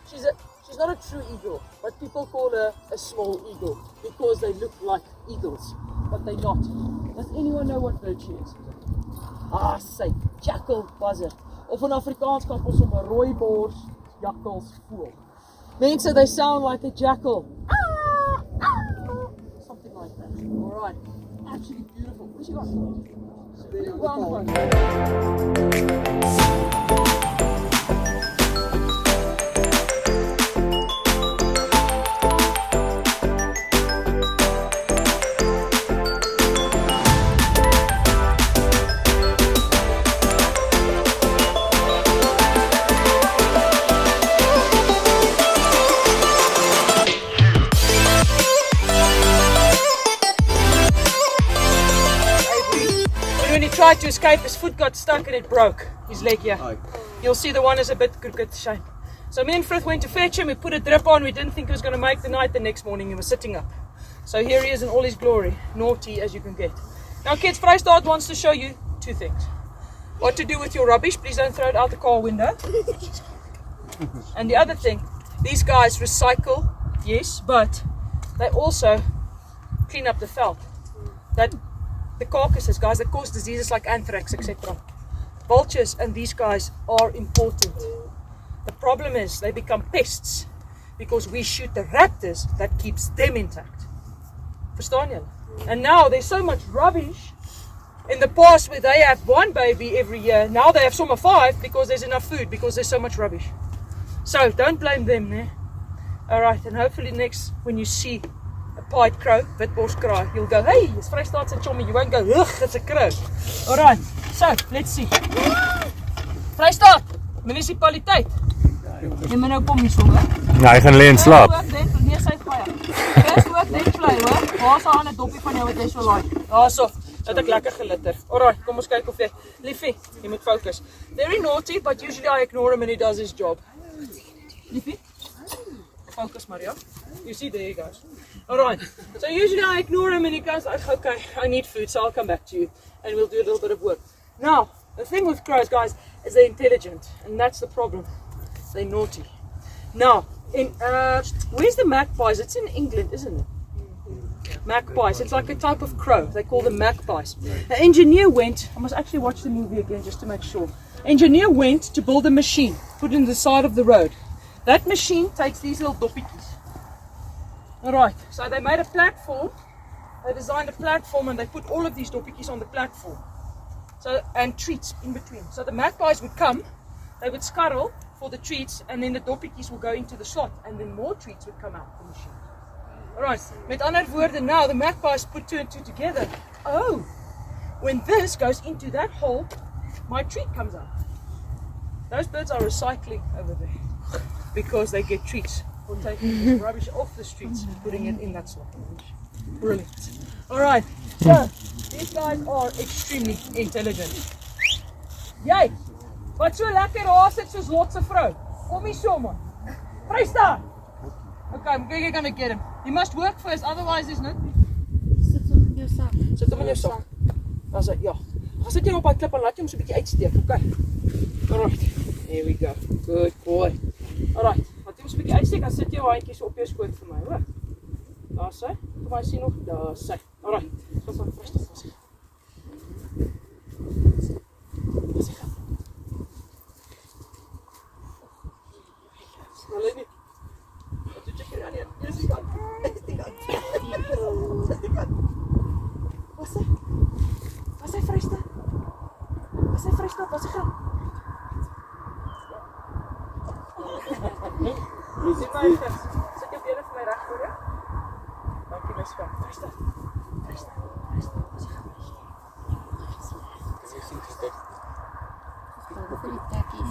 she's not a true eagle, but people call her a small eagle because they look like eagles, but they're not. Does anyone know what bird she is? Ah, say, jackal buzzard. Of in Afrikaans kan ons hom 'n rooibors jakkalsvoël. Mense, they sound like a jackal. Something like that. Alright. Actually beautiful. Where's she gone? When he tried to escape, his foot got stuck and it broke his leg here. You'll see the one is a bit crooked, shame. So me and Frith went to fetch him, we put a drip on, we didn't think he was going to make the night. The next morning he was sitting up. So here he is in all his glory, naughty as you can get. Now kids, Vrystaat wants to show you two things. What to do with your rubbish, please don't throw it out the car window. And the other thing, these guys recycle, yes, but they also clean up the felt. The carcasses, guys, that cause diseases like anthrax, etc. Vultures and these guys are important. The problem is they become pests because we shoot the raptors that keeps them intact. Verstaan julle? And now there's so much rubbish. In the past where they have one baby every year, now they have somewhere 5 because there's enough food, because there's so much rubbish. So don't blame them there. Alright, and hopefully next when you see a pied crow, witbors kraai, you'll go, hey, it's Vrystaatse chommy. You won't go, ugh, it's a crow. Alright, so let's see. Vrystaat, munisipaliteit. Jy moet nou kom hier so, hoor. Ja, hy gaan lê en slaap. Nee, sy het baie. Dis ook net vlei, hoor. Waar's aan 'n doppie van jou wat jy so laai? Daarso, dat ek lekker gelitter. Alright, kom ons kyk of jy, liefie, jy moet focus. Very naughty, but usually I ignore him and he does his job. Liefie? Focus, Maria. You see, there he goes. Alright, so usually I ignore him and he goes like, okay, I need food, so I'll come back to you and we'll do a little bit of work. Now, the thing with crows, guys, is they're intelligent, and that's the problem. They're naughty. Now, where's the magpies? It's in England, isn't it? Magpies. It's like a type of crow. They call them magpies. The engineer went, I must actually watch the movie again just to make sure. Engineer went to build a machine, put it in the side of the road. That machine takes these little doppies. Alright, so they made a platform, they designed a platform and they put all of these doppies on the platform. So, and treats in between. So the magpies would come, they would scuttle for the treats, and then the doppies will go into the slot and then more treats would come out the machine. Alright, met ander woorde, now the magpies put 2 and 2 together. Oh, when this goes into that hole, my treat comes out. Those birds are recycling over there because they get treats for taking rubbish off the streets and putting it in that slot. Brilliant. Alright, so these guys are extremely intelligent. Jy, wat so lekker haas het soos Lot se vrou. Kom hier so man. Vrystaat. Okay, I'm gonna get him. You must work first, otherwise there's no... Sit hom in jou sak. Sit hom in jou sak. Daar's hy, ja. Gaan sit jy op daai klip en laat jy hom so 'n bietjie uitsteek, okay? Alright, here we go. Good boy. Alright, laat jy hom so 'n bietjie uitsteek, dan sit jy jou handjies op jou skoot vir my, hoor? Daar's hy. Kom hy sien nog, daar's hy. Alright, so van Vrystaat was hy. Was hy gaan? Hulle nie. Wat doen jy hier aan hier? Hier is die kant. Hier is die kant. Hier is die kant. Was hy? Was hy Vrystaat? Was hy Vrystaat? Was hy gaan? Jy sien my vis. Sit jou bene vir my reg voor, ja? Dankie my skat. Vrystaat. Vrystaat. Vrystaat. Was hy gaan? Dis jy sien gestek. Vir die tekkies.